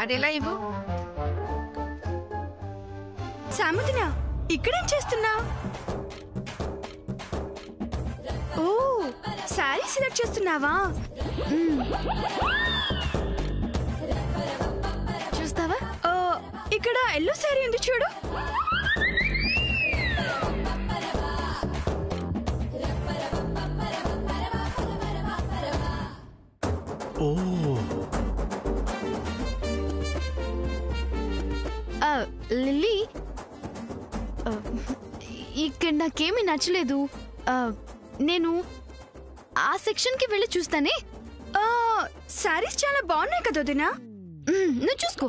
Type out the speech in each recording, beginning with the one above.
అదెలా ఇవ్వు. సాముదినా, ఇక్కడేం చేస్తున్నా? ఓ, శారీ సెలెక్ట్ చేస్తున్నావా? చూస్తావా? ఇక్కడ ఎల్లో శారీ ఉంది చూడు. లిల్లీ, ఇక్కడ నాకేమీ నచ్చలేదు. నేను ఆ సెక్షన్ కి వెళ్ళి చూస్తానే. శారీస్ చాలా బాగున్నాయి కదా వదినా. నువ్వు చూసుకో.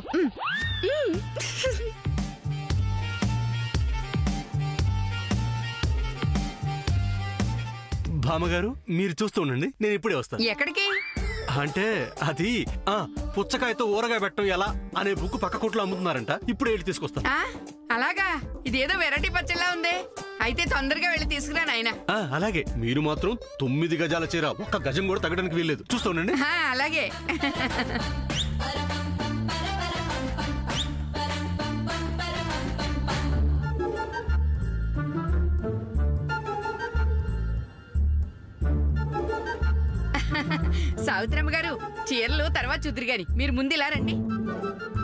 భామగారు, మీరు చూస్తూ ఉండండి, నేను ఇప్పుడే వస్తాను. ఎక్కడికి? అంటే అది పుచ్చకాయతో ఊరగా పెట్టడం ఎలా అనే బుక్ పక్క కొట్లో అమ్ముతున్నారంట. ఇప్పుడు వెళ్ళి తీసుకొస్తాను. అలాగా? ఇదేదో వెరైటీ పచ్చళ్ళ ఉంది. అయితే తొందరగా వెళ్ళి తీసుకురా నాయనా. అలాగే. మీరు మాత్రం 9 గజాల చీర ఒక్క గజం కూడా తగ్గడానికి వీల్లేదు. చూస్తూ ఉండండి. అలాగే. సావిత్రమ్మ గారు, చీరలు తర్వాత చూద్దరు గాని మీరు ముందు ఇలా రండి.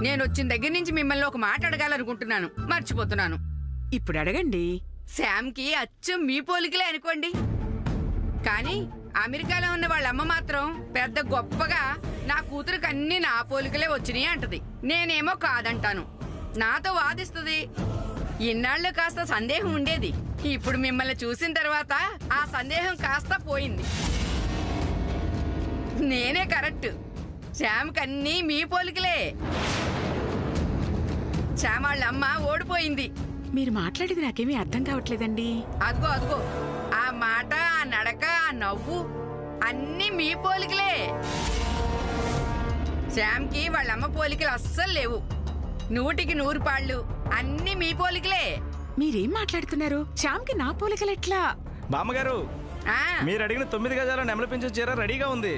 నేను వచ్చిన దగ్గర నుంచి మిమ్మల్ని ఒక మాట అడగాలనుకుంటున్నాను, మర్చిపోతున్నాను. ఇప్పుడు అడగండి. శామ్కి అచ్చం మీ పోలికలే అనుకోండి, కానీ అమెరికాలో ఉన్న వాళ్ళ అమ్మ మాత్రం పెద్ద గొప్పగా నా కూతురికి అన్ని నా పోలికలే వచ్చినాయి అంటది. నేనేమో కాదంటాను, నాతో వాదిస్తుంది. ఇన్నాళ్ళు కాస్త సందేహం ఉండేది, ఇప్పుడు మిమ్మల్ని చూసిన తర్వాత ఆ సందేహం కాస్త పోయింది. నేనే కరెక్ట్, శ్యామ్కి అన్నీ మీ పోలికలే. శ్యామ్ వాళ్ళ అమ్మ ఓడిపోయింది. మీరు మాట్లాడేది నాకేమీ అర్థం కావట్లేదండి. అదిగో అదిగో, ఆ మాట, ఆ నడక, ఆ నవ్వు అన్నీ మీ పోలికలే. శ్యామ్కి వాళ్ళమ్మ పోలికలు అస్సలు లేవు. 100కి 100 పాళ్ళు అన్నీ మీ పోలికలే. మీరేం మాట్లాడుతున్నారు? శ్యామ్కి నా పోలికలెట్లా? బామ్మగారు, మీరు అడిగిన 9 గజాల నెమలి పెంచే చీర రెడీగా ఉంది.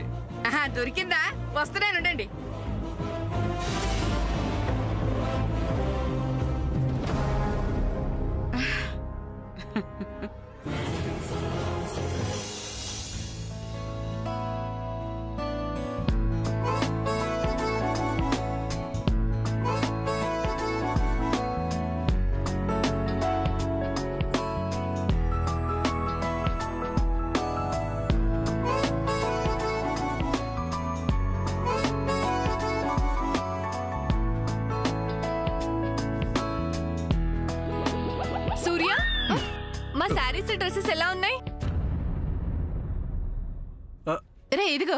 దొరికిందా? వస్తున్నానుండండి. డ్రెస్సెస్ ఎలా ఉన్నాయి? రే ఇదిగో.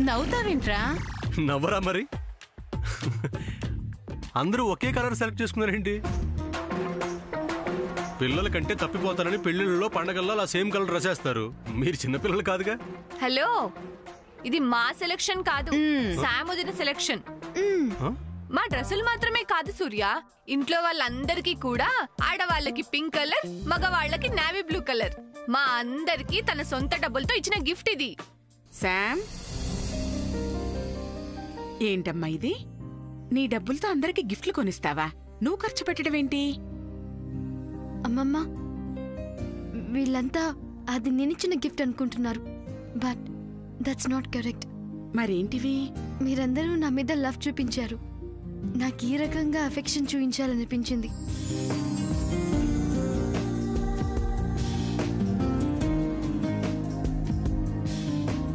నవ్వుతావేంట్రా? నవ్వరా మరి. అందరూ ఒకే కలర్ సెలెక్ట్ చేసుకున్నారేంటి? పిల్లల కంటే తప్పిపోతారని పెళ్లిళ్ళలో పండగల్లో అలా సేమ్ కలర్ డ్రెస్ వేస్తారు. మీరు చిన్నపిల్లలు కాదుగా. హలో, ఇది మా సెలక్షన్ కాదు, సాముదిన సెలక్షన్. మా డ్రెస్సులు మాత్రమే కాదు సూర్య, ఇంట్లో వాళ్ళందరికీ కూడా ఆడవాళ్ళకి పింక్ కలర్, మగవాళ్ళకి నేవీ బ్లూ కలర్. మా అందరికి తన సొంత డబ్బులతో ఇచ్చిన గిఫ్ట్ ఇది. శామ్, ఏంటమ్మా ఇది? నీ డబ్బులతో అందరికి గిఫ్ట్లు కొనిస్తావా? నువ్వు ఖర్చు పెట్టడం ఏంటి? అమ్మమ్మ, వీళ్ళంతా అది నేనిచ్చిన గిఫ్ట్ అనుకుంటున్నారు, బట్ దట్స్ నాట్ కరెక్ట్. మరేంటివి? మీరందరూ నా మీద లవ్ చూపించారు, నాకు ఈ రకంగా అఫెక్షన్ చూపించాలనిపించింది.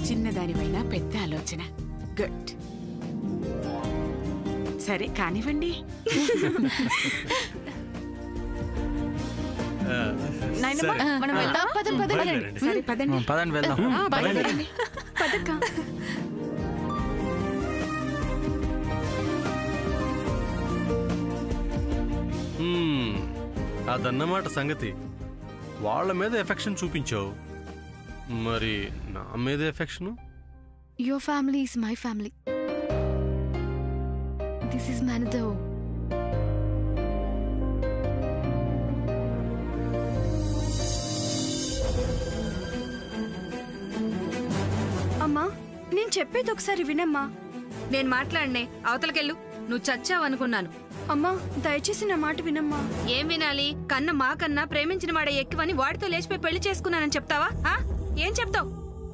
చిన్నదానివైనా పెద్ద ఆలోచన. గుడ్. సరే కానివ్వండి. సరే పదండి, పదండి వెళ్దాం. పదక్క. అదన్నమాట సంగతి. వాళ్ళ మీద ఎఫెక్షన్ చూపించావు, మరి నా మీద affection? Your family is my family. This is Manado, నేను చెప్పేది ఒకసారి వినమ్మా. నేను మాట్లాడనే, అవతలకెళ్ళు. నువ్వు చచ్చావనుకున్నాను. అమ్మా దయచేసి నా మాట వినమ్మా. ఏం వినాలి? కన్న మా కన్నా ప్రేమించిన వాడే ఎక్కువని వాడితో లేచిపోయి పెళ్లి చేసుకున్నానని చెప్తావా? ఏం చెప్తావు?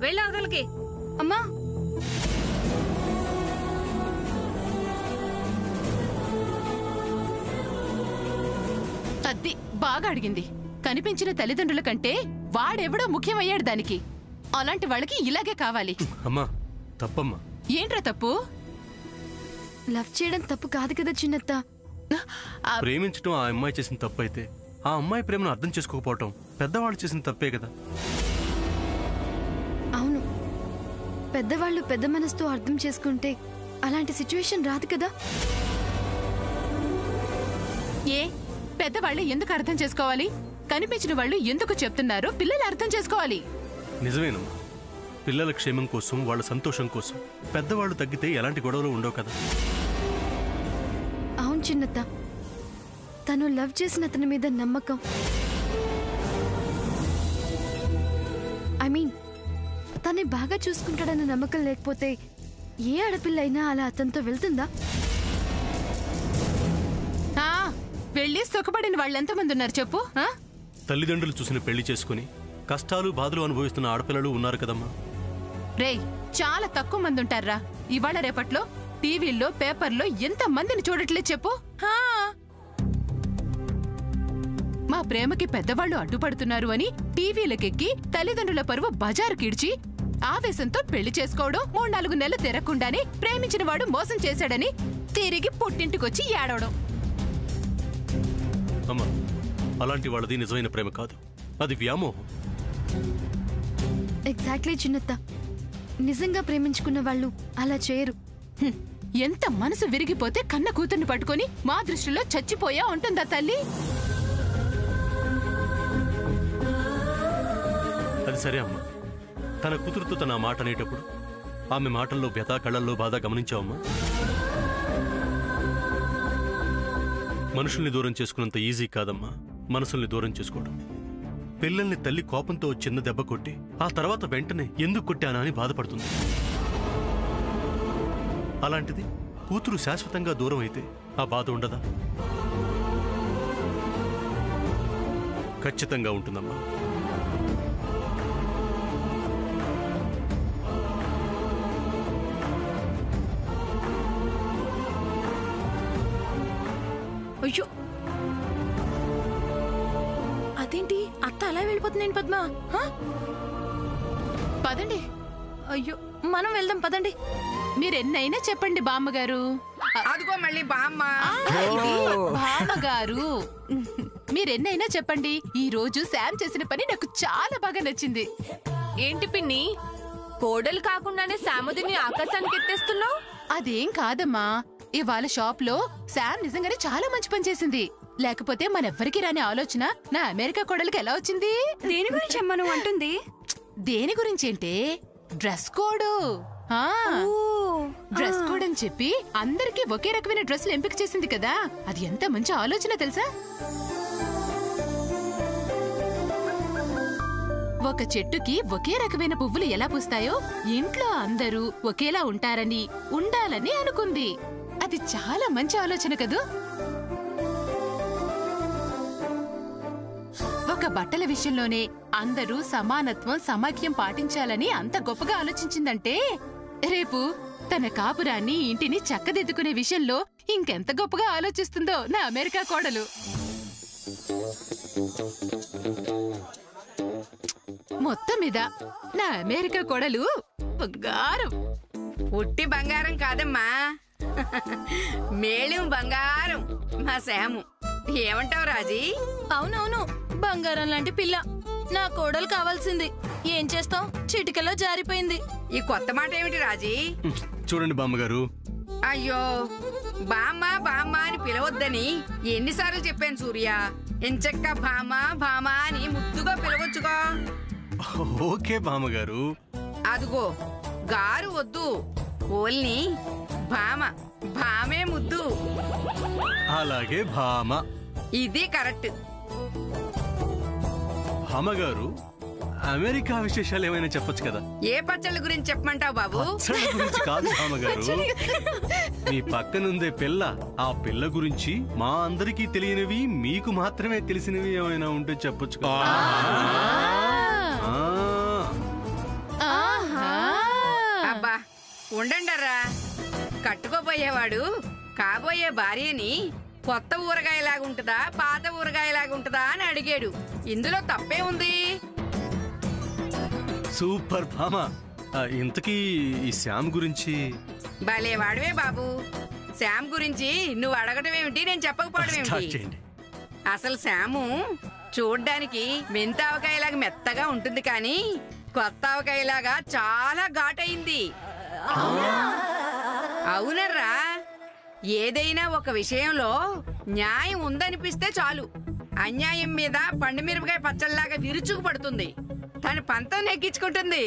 వెళ్ళి అవతలకి. అమ్మా అద్ది బాగా అడిగింది. కనిపించిన తల్లిదండ్రుల కంటే వాడెవడో ముఖ్యమయ్యాడు దానికి. అలాంటి వాళ్ళకి ఇలాగే కావాలి. అమ్మా తప్పమ్మా. ఏంట్రా తప్పు? లవ్ చేయడం తప్పు కాదు కదా చిన్నత్త. ప్రేమించడం ఆ అమ్మాయి చేసిన తప్పు అయితే ఆ అమ్మాయి ప్రేమను అర్థం చేసుకోకపోవటం పెద్దవాళ్ళు చేసిన తప్పే కదా. అవును, పెద్దవాళ్ళు పెద్ద మనసుతో అర్థం చేసుకుంటే అలాంటి సిచ్యువేషన్ రాదు కదా. ఏ పెద్దవాళ్ళు ఎందుకు అర్థం చేసుకోవాలి? కనిపించిన వాళ్ళు ఎందుకు చెప్తున్నారో పిల్లలు అర్థం చేసుకోవాలి. నిజమేనమ్మా. పిల్లల క్షేమం కోసం, వాళ్ళ సంతోషం కోసం పెద్దవాళ్ళు తగ్గితే ఎలాంటి గొడవలు ఉండవు కదా. అవును చిన్నత్త, తను లవ్ చేసిన అతని మీద నమ్మకం, ఐ మీన్ తన్ని బాగా చూసుకుంటాడన్న నమ్మకం లేకపోతే ఏ ఆడపిల్ల అయినా అలా అతనితో వెళ్తుందా? వెళ్ళి సుఖపడిన వాళ్ళెంతమంది ఉన్నారు చెప్పు. తల్లిదండ్రులు చూసిన పెళ్లి చేసుకుని కష్టాలు బాధలు అనుభవిస్తున్న ఆడపిల్లలు ఉన్నారు కదమ్మా. రేయ్, చాలా తక్కువ మంది ఉంటారా ఇవాళ రేపట్లో. టీవీల్లో పేపర్లో ఎంత మందిని చూడట్లేదు చెప్పు. మా ప్రేమకి పెద్దవాళ్ళు అడ్డుపడుతున్నారు అని టీవీలకెక్కి తల్లిదండ్రుల పరువు బజారు కిడ్చి ఆవేశంతో పెళ్లి చేసుకోవడం, 3-4 నెలలు తిరగకుండానే ప్రేమించిన వాడు మోసం చేశాడని తిరిగి పుట్టింటికొచ్చి ఏడవడం. అమ్మా, అలాంటి వాళ్ళది నిజమైన ప్రేమ కాదు, అది వ్యామోహం. ఎగ్జాక్ట్లీ చిన్నత్త, నిజంగా ప్రేమించుకున్న వాళ్ళు అలా చేయరు. ఎంత మనసు విరిగిపోతే కన్న కూతుర్ని పట్టుకొని మా దృష్టిలో చచ్చిపోయా ఉంటుందా తల్లి? అది సరే అమ్మా. తన కూతురుతో తన మాట అనేటప్పుడు ఆమె మాటల్లో వ్యథ, కళ్ళల్లో బాధ గమనించావమ్మా? మనుషుల్ని దూరం చేసుకున్నంత ఈజీ కాదమ్మా మనసుల్ని దూరం చేసుకోవడం. పిల్లల్ని తల్లి కోపంతో చిన్న దెబ్బ కొట్టి ఆ తర్వాత వెంటనే ఎందుకు కొట్టానా అని బాధపడుతుంది. అలాంటిది కూతురు శాశ్వతంగా దూరం అయితే ఆ బాధ ఉండదా? ఖచ్చితంగా ఉంటుందమ్మా. అయ్యో, అదేంటి అత్త అలా వెళ్ళిపోతున్నాను పద్మ? పదండి. అయ్యో, మనం వెళ్దాం పదండి. మీరెన్నైనా చెప్పండి బామ్మగారు. అదిగో మళ్ళీ బామ్మ. బామ్మగారు మీరెన్నైనా చెప్పండి. ఈ రోజు శామ్ చేసిన పని నాకు చాలా బాగా నచ్చింది. ఏంటి పిన్ని, కోడలు కాకుండానే శాముదిని ఆకాశానికి ఎత్తేస్తున్నావు? అదేం కాదమ్మా, ఇవాళ షాప్ లో శామ్ నిజంగానే చాలా మంచి పని చేసింది. లేకపోతే మనెవ్వరికి రాని ఆలోచన నా అమెరికా కోడలికి ఎలా వచ్చింది? దేని గురించి అమ్మా నువ్వు అంటుంది? దేని గురించి అంటే డ్రెస్ కోడ్. డ్రెస్ కోడ్ అని చెప్పి అందరికీ ఒకే రకమైన డ్రెస్సులు ఎంపిక చేసింది కదా. అది ఎంత మంచి ఆలోచన తెలుసా? ఒక చెట్టుకి ఒకే రకమైన పువ్వులు ఎలా పూస్తాయో ఇంట్లో అందరూ ఒకేలా ఉంటారని, ఉండాలని అనుకుంది. అది చాలా మంచి ఆలోచన కదూ. ఒక బట్టల విషయంలోనే అందరూ సమానత్వం, సమాఖ్యం పాటించాలని అంత గొప్పగా ఆలోచించిందంటే రేపు తన కాపురాన్ని, ఇంటిని చక్కదిద్దుకునే విషయంలో ఇంకెంత గొప్పగా ఆలోచిస్తుందో నా అమెరికా కోడలు. మొత్తం మీద నా అమెరికా కోడలు బంగారం. ఉట్టి బంగారం కాదమ్మా, మేళం బంగారం మా శాము. ఏమంటావు రాజీ? అవునవును, బంగారం లాంటి పిల్ల నా కోడలు కావాల్సింది. ఏం చేస్తాం, చిటికలో జారిపోయింది. ఈ కొత్త మాట ఏమిటి రాజీ? చూడండి బామ్మగారు. అయ్యో, బామ్మ బామ్మ అని పిలవద్దని ఎన్నిసార్లు చెప్పాను సూర్య. ఎంచక్క భామ భామ అని ముద్దుగా పిలవచ్చుగా. ఓకే బామ్మగారు. అదుగో గారు వద్దు, ఓల్ని భామ, భామే ముద్దు. అలాగే భామ. ఇది కరెక్ట్. భామగారు, అమెరికా విశేషాలు ఏమైనా చెప్పొచ్చు కదా? ఏ పచ్చళ్ళ గురించి చెప్పమంటావు బాబు? పచ్చళ్ళ గురించి కాదు బామ్మగారు, మీ పక్కనుందే పిల్ల, ఆ పిల్ల గురించి మా అందరికీ తెలియనివి మీకు మాత్రమే తెలిసినవి ఏమైనా ఉంటే చెప్పొచ్చు కదా? అబ్బా ఉండండరా, కట్టుకోబోయేవాడు కాబోయే భార్యని కొత్త ఊరగాయలాగుంటుందా పాత ఊరగాయలాగుంటుందా అని అడిగాడు. ఇందులో తప్పే ఉంది? సూపర్ భామ. ఇంతకీ ఈ శ్యామ్ గురించి? భలే వాడివే బాబు. శ్యామ్ గురించి నువ్వు అడగటం ఏమిటి, నేను చెప్పకపోవడం స్టార్ట్ ఏమిటి? చేయండి. అసలు శ్యాము చూడ్డానికి మెంతావకాయలాగా మెత్తగా ఉంటుంది, కానీ కొత్త ఆవకాయలాగా చాలా ఘాటైంది. అవునర్రా, ఏదైనా ఒక విషయంలో న్యాయం ఉందనిపిస్తే చాలు, అన్యాయం మీద పండుమిరపకాయ పచ్చళ్ళలాగా విరుచుకు పడుతుంది, తన పంతం నెగ్గించుకుంటుంది.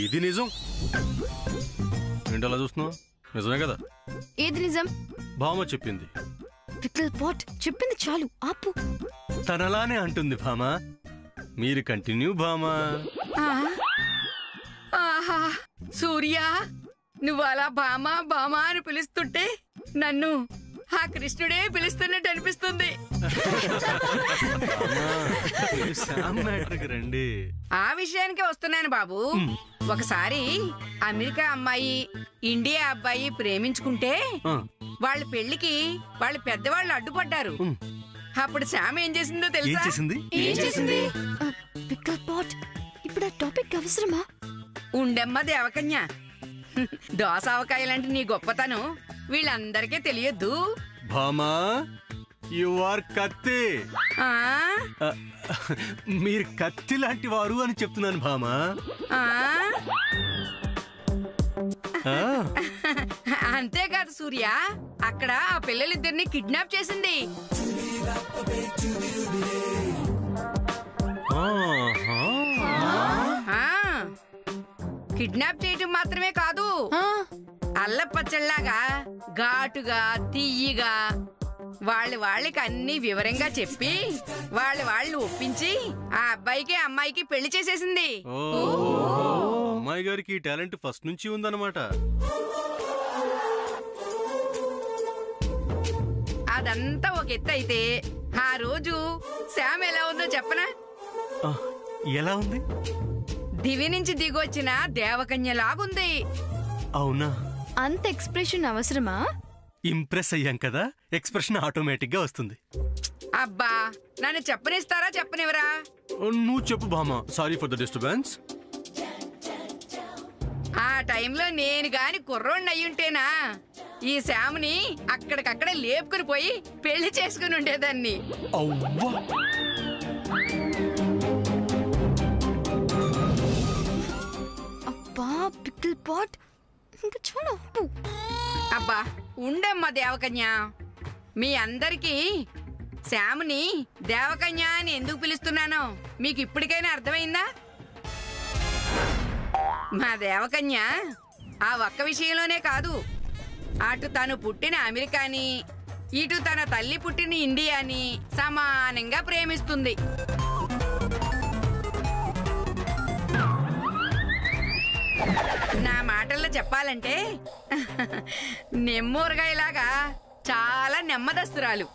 ఇది నిజం. ఏంటలా చూస్తున్నావు? నిజమే కదా? ఏది నిజం? భామ చెప్పింది. పికిల్ పాట్ చెప్పింది చాలు, ఆపు. తనలానే అంటుంది భామ. మీరు కంటిన్యూ భామ. ఆహా సూర్య, నువ్వు అలా బామా బామా అని పిలుస్తుంటే నన్ను ఆ కృష్ణుడే పిలుస్తున్నట్టు అనిపిస్తుంది. రండి. ఆ విషయానికే వస్తున్నాను బాబు. ఒకసారి అమెరికా అమ్మాయి ఇండియా అబ్బాయి ప్రేమించుకుంటే వాళ్ళ పెళ్లికి వాళ్ళ పెద్దవాళ్ళు అడ్డుపడ్డారు. అప్పుడు శ్యామ ఏం చేసిందో తెలుసా? ఏం చేసింది? పికిల్ పాట్, ఇప్పుడు ఆ టాపిక్ అవసరమా? ఉండమ్మ దేవకన్య, దోస ఆవకాయలంటే నీ గొప్పతనం వీళ్ళందరికీ తెలియద్దు. భామా, యు ఆర్ కత్తి. మీరు కత్తి లాంటి వారు అని చెప్తున్నాను భామా. అంతేకాదు సూర్య, అక్కడ ఆ పిల్లలిద్దరిని కిడ్నాప్ చేసింది. కిడ్నాప్ చేయటం మాత్రమే కాదు, అల్లపచ్చళ్ళలాగా ఘాటుగా తియ్యిగా వాళ్ళకి అన్ని వివరంగా చెప్పి వాళ్ళు ఒప్పించి ఆ అబ్బాయికి అమ్మాయికి పెళ్లి చేసేసింది. అమ్మాయి గారికి టాలెంట్ ఫస్ట్ నుంచి ఉందన్నమాట. అదంతా ఒక ఎత్తు అయితే, ఆ రోజు శ్యామ్ ఎలా ఉందో చెప్పనా? ఎలా ఉంది? దివి నుంచి దిగొచ్చిన దేవకన్యలాగుంది. అవునా? అంత ఎక్స్ప్రెషన్ అవసరమా? ఇంప్రెస్ అయ్యాం కదా, ఎక్స్ప్రెషన్ ఆటోమేటిక్ గా వస్తుంది. అబ్బా, నన్ను చెప్పనిస్తారా చెప్పనివరా? నువ్వు చెప్పు Bhama. Sorry for the disturbance. ఆ టైంలో నేను గాని కుర్రోడిని అయ్యుంటేనా ఈ శ్యామ్ని అక్కడికక్కడే లేపుకుని పోయి పెళ్లి చేసుకుని ఉండేదాన్ని. అవ్వా, అబ్బా పికిల్ పాట్, ఇంకా చాలా ఆపు. అబ్బా ఉండమ్మా దేవకన్య. మీ అందరికీ శ్యామ్ని దేవకన్య అని ఎందుకు పిలుస్తున్నానో మీకు ఇప్పటికైనా అర్థమైందా? మా దేవకన్య ఆ ఒక్క విషయంలోనే కాదు, అటు తను పుట్టిన అమెరికాని ఇటు తన తల్లి పుట్టిన ఇండియాని సమానంగా ప్రేమిస్తుంది. నా మాటల్లో చెప్పాలంటే నెమ్మూరగాయలాగా చాలా నెమ్మదస్తురాలు.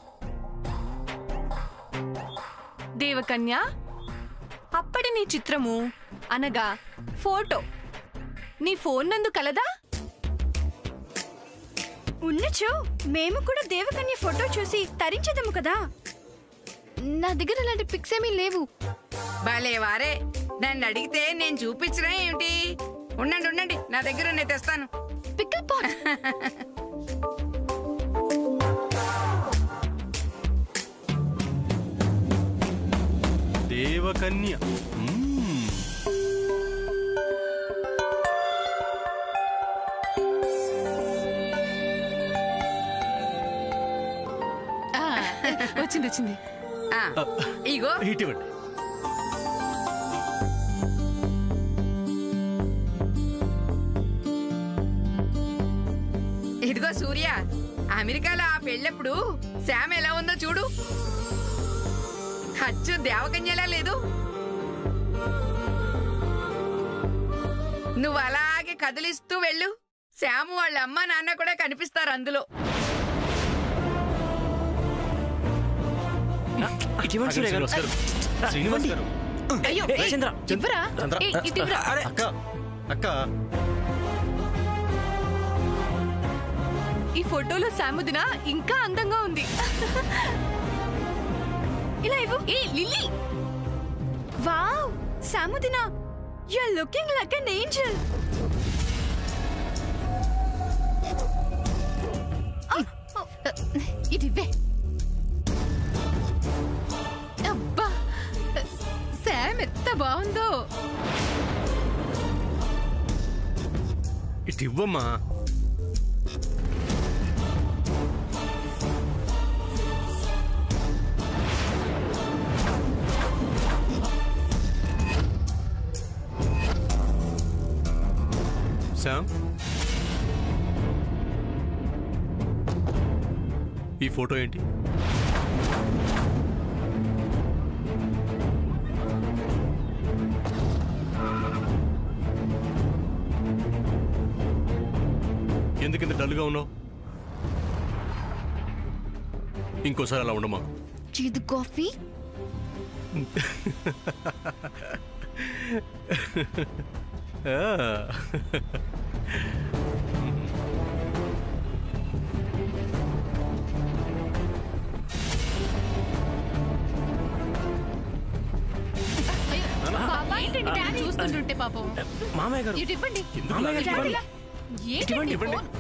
దేవకన్య, అప్పటి నీ చిత్రము అనగా ఫోటో నీ ఫోన్ నందు కలదా? ఉన్నచో మేము కూడా దేవకన్య ఫోటో చూసి తరించదము కదా. నా దగ్గర అలాంటి పిక్స్ ఏమీ లేవు. భలే వారే, నన్ను అడిగితే నేను చూపించరా ఏమిటి? ఉండండి, నా దగ్గర నేను తెస్తాను. Pickle pot. దేవకన్య. వచ్చింది. ఇగో ఇటువంటి ఇదిగో సూర్య, అమెరికాలో ఆ పెళ్ళప్పుడు శ్యామ్ ఎలా ఉందో చూడు. అచ్చు దేవకన్యలా లేదు? నువ్వు అలాగే కదిలిస్తూ వెళ్ళు. శ్యాము వాళ్ళ అమ్మ నాన్న కూడా కనిపిస్తారు అందులో. శ్రీనివాస్ గారు అయ్యో ఇవ్వరా? ఏయ్, ఇటు ఇవ్వరా? అక్క అక్క ఈ ఫోటోలో సాముదిన ఇంకా అందంగా ఉంది. ఇలా ఇవ్వు. ఏ లిల్లీ, వావ్ సాముదిన, you are looking like an angel. ఇది ఇవ్వే. అబ్బా, శామ్ ఎంత బాగుందో. ఇటు ఇవ్వమ్మా. శామ్, ఈ ఫోటో ఏంటి? ఎందుకింత డల్గా ఉన్నావు? ఇంకోసారి అలా ఉండమా. చేదు కాఫీ. బాబా, ఏంటండి డాడీ చూస్తుంటుంటే పాపం. మామయ్య గారు ఇటు ఇవ్వండి. మామయ్య గారు ఇవ్వండి. ఏంటండి ఇవ్వండి. ఫోన్?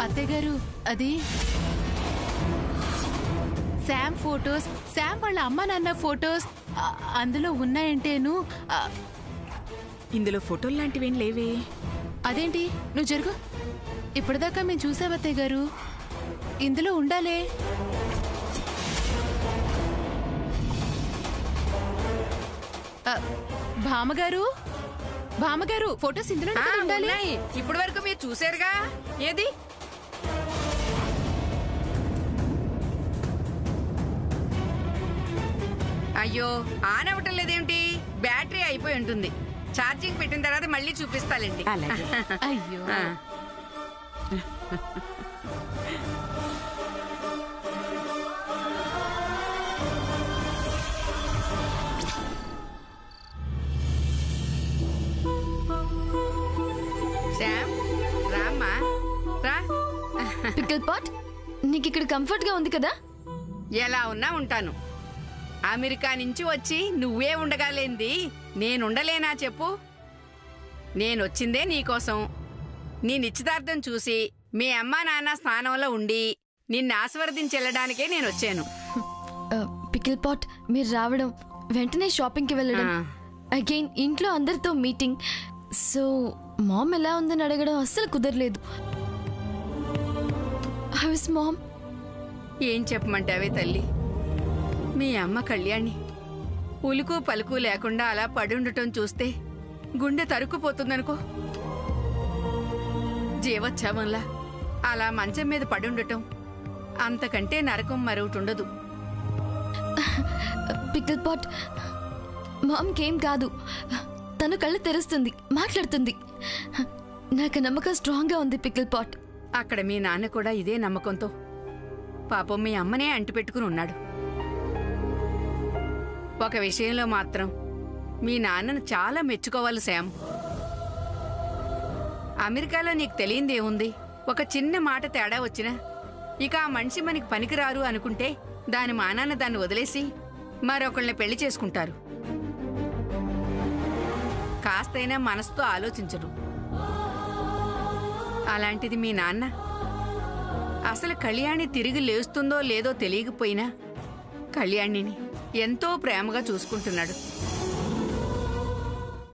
అత్తయ్య గారు, అది శామ్ ఫోటోస్, శామ్ వాళ్ళ అమ్మ నాన్న ఫోటోస్ అందులో ఉన్నాయంటేను. ఇందులో ఫోటోలు లాంటివేం లేవే. అదేంటి, నువ్వు జరుగు. ఇప్పటిదాకా మేము చూసాం అత్తయ్య గారు, ఇందులో ఉండాలే. భామగారు, భామగారు, ఫోటోస్ ఇందులో ఉండాలి. ఇప్పటి వరకు మీరు చూసారుగా. ఏది? అయ్యో, ఆన్ అవ్వటం లేదేమిటి? బ్యాటరీ అయిపోయి ఉంటుంది. ఛార్జింగ్ పెట్టిన తర్వాత మళ్ళీ చూపిస్తాలండి. అయ్యో, ఆ. శ్యామ్, రామ్మా రా. పికిల్ పాట్, నీకు ఇక్కడ కంఫర్ట్ గా ఉంది కదా? ఎలా ఉన్నా ఉంటాను. అమెరికా నుంచి వచ్చి నువ్వే ఉండగాలేంది నేనుండలేనా చెప్పు? నేనొచ్చిందే నీకోసం. నీ నిశ్చితార్థం చూసి మీ అమ్మా నాన్న స్నానంలో ఉండి నిన్ను ఆశీర్వదించెళ్ళడానికే నేనొచ్చాను. పికిల్ పాట్, మీరు రావడం, వెంటనే షాపింగ్కి వెళ్ళడం, ఆ. అగైన్ ఇంట్లో అందరితో మీటింగ్, సో మామ్ ఎలా ఉందని అడగడం అస్సలు కుదరలేదు. How's mom? ఏం చెప్పమంటావే తల్లి? మీ అమ్మ కళ్యాణి ఉలుకు పలుకు లేకుండా అలా పడుండటం చూస్తే గుండె తరుక్కుపోతుందనుకో. జీవోత్సవంలా అలా మంచం మీద పడుండటం అంతకంటే నరకం మరొకటుండదు. పికిల్ పాట్, మామ్కేం కాదు, తను కళ్ళు తెరుస్తుంది, మాట్లాడుతుంది. నాకు నమ్మకం స్ట్రాంగ్ గా ఉంది పికిల్ పాట్. అక్కడ మీ నాన్న కూడా ఇదే నమ్మకంతో పాపం మీ అమ్మనే అంటిపెట్టుకుని ఉన్నాడు. ఒక విషయంలో మాత్రం మీ నాన్నను చాలా మెచ్చుకోవాలి శామ్. అమెరికాలో నీకు తెలియందేముంది, ఒక చిన్న మాట తేడా వచ్చినా ఇక ఆ మనిషి మనకి పనికిరారు అనుకుంటే దాని మానాన్న దాన్ని వదిలేసి మరొకళ్ళని పెళ్లి చేసుకుంటారు. కాస్తైనా మనసుతో ఆలోచించరు. అలాంటిది మీ నాన్న అసలు కళ్యాణి తిరిగి లేస్తుందో లేదో తెలియకపోయినా కళ్యాణిని ఎంతో ప్రేమగా చూసుకుంటున్నాడు.